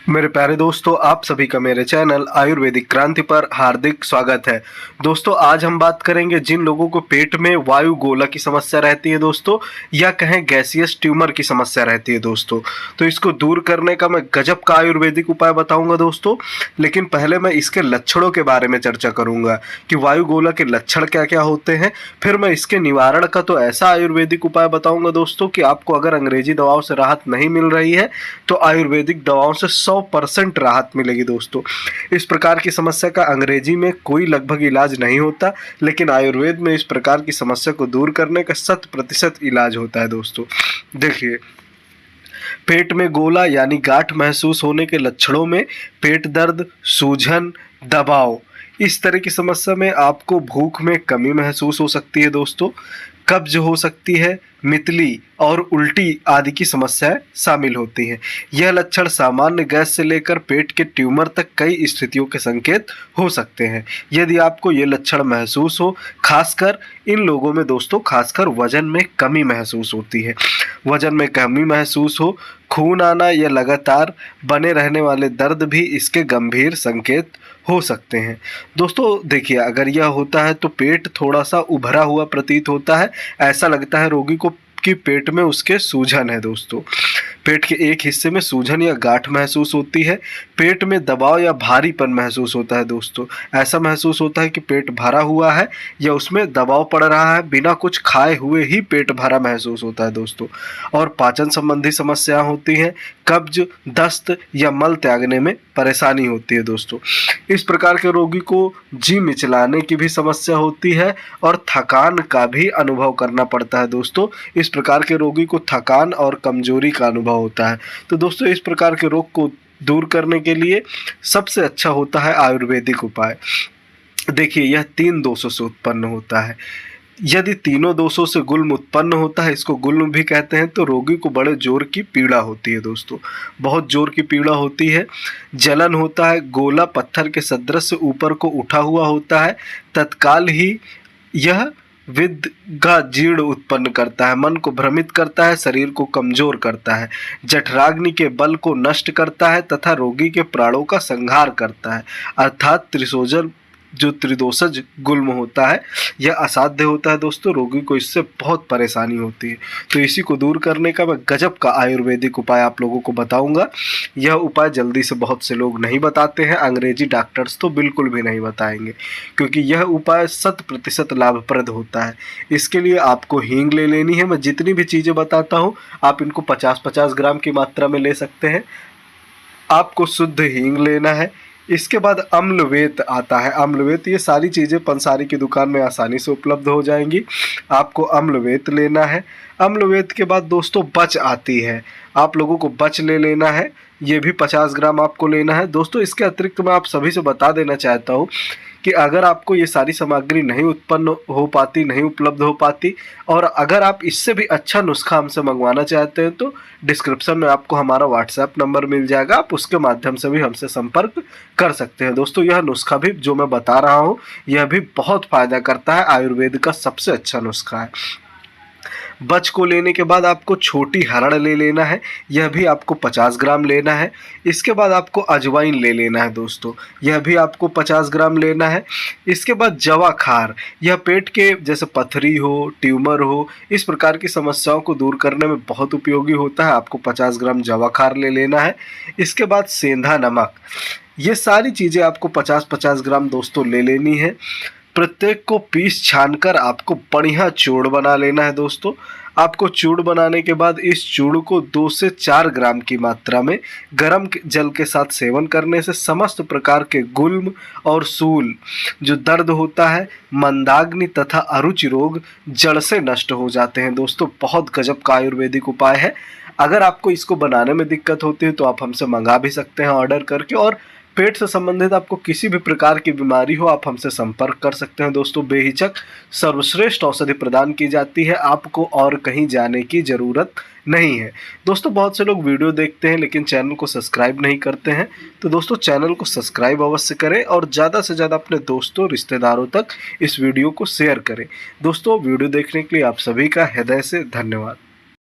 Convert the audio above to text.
मेरे प्यारे दोस्तों, आप सभी का मेरे चैनल आयुर्वेदिक क्रांति पर हार्दिक स्वागत है। दोस्तों, आज हम बात करेंगे जिन लोगों को पेट में वायु गोला की समस्या रहती है दोस्तों, या कहें गैसियस ट्यूमर की समस्या रहती है दोस्तों, तो इसको दूर करने का मैं गजब का आयुर्वेदिक उपाय बताऊंगा दोस्तों। लेकिन पहले मैं इसके लक्षणों के बारे में चर्चा करूंगा कि वायु गोला के लक्षण क्या क्या होते हैं। फिर मैं इसके निवारण का तो ऐसा आयुर्वेदिक उपाय बताऊंगा दोस्तों कि आपको अगर अंग्रेजी दवाओं से राहत नहीं मिल रही है तो आयुर्वेदिक दवाओं से 100% राहत मिलेगी दोस्तों। इस प्रकार की समस्या का अंग्रेजी में कोई लगभग इलाज नहीं होता, लेकिन आयुर्वेद में इस प्रकार की समस्या को दूर करने का 100% इलाज होता है दोस्तों। देखिए, पेट में गोला यानी गांठ महसूस होने के लक्षणों में पेट दर्द, सूजन, दबाव, इस तरह की समस्या में आपको भूख में कमी महसूस हो सकती है दोस्तों। कब्ज हो सकती है, मितली और उल्टी आदि की समस्याएं शामिल होती हैं। यह लक्षण सामान्य गैस से लेकर पेट के ट्यूमर तक कई स्थितियों के संकेत हो सकते हैं। यदि आपको ये लक्षण महसूस हो, खासकर इन लोगों में दोस्तों, खासकर वजन में कमी महसूस होती है, वजन में कमी महसूस हो, खून आना या लगातार बने रहने वाले दर्द भी इसके गंभीर संकेत हो सकते हैं दोस्तों। देखिए, अगर यह होता है तो पेट थोड़ा सा उभरा हुआ प्रतीत होता है, ऐसा लगता है रोगी को कि पेट में उसके सूजन है दोस्तों। पेट के एक हिस्से में सूजन या गांठ महसूस होती है। पेट में दबाव या भारीपन महसूस होता है दोस्तों। ऐसा महसूस होता है कि पेट भरा हुआ है या उसमें दबाव पड़ रहा है, बिना कुछ खाए हुए ही पेट भरा महसूस होता है दोस्तों। और पाचन संबंधी समस्याएं होती हैं, कब्ज, दस्त या मल त्यागने में परेशानी होती है दोस्तों। इस प्रकार के रोगी को जी मिचलाने की भी समस्या होती है और थकान का भी अनुभव करना पड़ता है दोस्तों। इस प्रकार के रोगी को थकान और कमजोरी का अनुभव होता है। तो दोस्तों, इस प्रकार के रोग को दूर करने के लिए सबसे अच्छा होता है आयुर्वेदिक उपाय। देखिए, यह 3 दोषों से उत्पन्न होता है। यदि तीनों दोषों से गुल्म उत्पन्न होता है, इसको गुल्म भी कहते हैं, तो रोगी को बड़े जोर की पीड़ा होती है दोस्तों, बहुत जोर की पीड़ा होती है। जलन होता है, गोला पत्थर के सदृश ऊपर को उठा हुआ होता है, तत्काल ही यह विद्गा जीर्ण उत्पन्न करता है, मन को भ्रमित करता है, शरीर को कमजोर करता है, जठराग्नि के बल को नष्ट करता है तथा रोगी के प्राणों का संहार करता है। अर्थात त्रिशोजन जो त्रिदोषज गुल्म होता है, यह असाध्य होता है दोस्तों। रोगी को इससे बहुत परेशानी होती है। तो इसी को दूर करने का मैं गजब का आयुर्वेदिक उपाय आप लोगों को बताऊंगा। यह उपाय जल्दी से बहुत से लोग नहीं बताते हैं, अंग्रेजी डॉक्टर्स तो बिल्कुल भी नहीं बताएंगे, क्योंकि यह उपाय 100% लाभप्रद होता है। इसके लिए आपको हींग ले लेनी है। मैं जितनी भी चीज़ें बताता हूँ, आप इनको 50-50 ग्राम की मात्रा में ले सकते हैं। आपको शुद्ध हींग लेना है। इसके बाद अम्लवेत आता है। अम्लवेत, ये सारी चीज़ें पंसारी की दुकान में आसानी से उपलब्ध हो जाएंगी। आपको अम्लवेत लेना है। अम्लवेत के बाद दोस्तों बच आती है, आप लोगों को बच ले लेना है। ये भी 50 ग्राम आपको लेना है दोस्तों। इसके अतिरिक्त मैं आप सभी से बता देना चाहता हूँ कि अगर आपको ये सारी सामग्री नहीं उत्पन्न हो पाती, नहीं उपलब्ध हो पाती, और अगर आप इससे भी अच्छा नुस्खा हमसे मंगवाना चाहते हैं, तो डिस्क्रिप्शन में आपको हमारा व्हाट्सएप नंबर मिल जाएगा, आप उसके माध्यम से भी हमसे संपर्क कर सकते हैं दोस्तों। यह नुस्खा भी जो मैं बता रहा हूँ, यह भी बहुत फ़ायदा करता है, आयुर्वेद का सबसे अच्छा नुस्खा है। बच को लेने के बाद आपको छोटी हरड़ ले लेना है, यह भी आपको 50 ग्राम लेना है। इसके बाद आपको अजवाइन ले लेना है दोस्तों, यह भी आपको 50 ग्राम लेना है। इसके बाद जवा खार, यह पेट के जैसे पथरी हो, ट्यूमर हो, इस प्रकार की समस्याओं को दूर करने में बहुत उपयोगी होता है। आपको 50 ग्राम जवा खार ले लेना है। इसके बाद सेंधा नमक, ये सारी चीज़ें आपको 50-50 ग्राम दोस्तों ले लेनी है। प्रत्येक को पीस छानकर आपको बढ़िया चूर्ण बना लेना है दोस्तों। आपको चूर्ण बनाने के बाद इस चूर्ण को 2 से 4 ग्राम की मात्रा में गर्म जल के साथ सेवन करने से समस्त प्रकार के गुल्म और सूल, जो दर्द होता है, मंदाग्नि तथा अरुचि रोग जड़ से नष्ट हो जाते हैं दोस्तों। बहुत गजब का आयुर्वेदिक उपाय है। अगर आपको इसको बनाने में दिक्कत होती है तो आप हमसे मंगा भी सकते हैं ऑर्डर करके। और पेट से संबंधित आपको किसी भी प्रकार की बीमारी हो, आप हमसे संपर्क कर सकते हैं दोस्तों। बेहिचक सर्वश्रेष्ठ औषधि प्रदान की जाती है, आपको और कहीं जाने की ज़रूरत नहीं है दोस्तों। बहुत से लोग वीडियो देखते हैं लेकिन चैनल को सब्सक्राइब नहीं करते हैं, तो दोस्तों चैनल को सब्सक्राइब अवश्य करें और ज़्यादा से ज़्यादा अपने दोस्तों, रिश्तेदारों तक इस वीडियो को शेयर करें। दोस्तों, वीडियो देखने के लिए आप सभी का हृदय से धन्यवाद।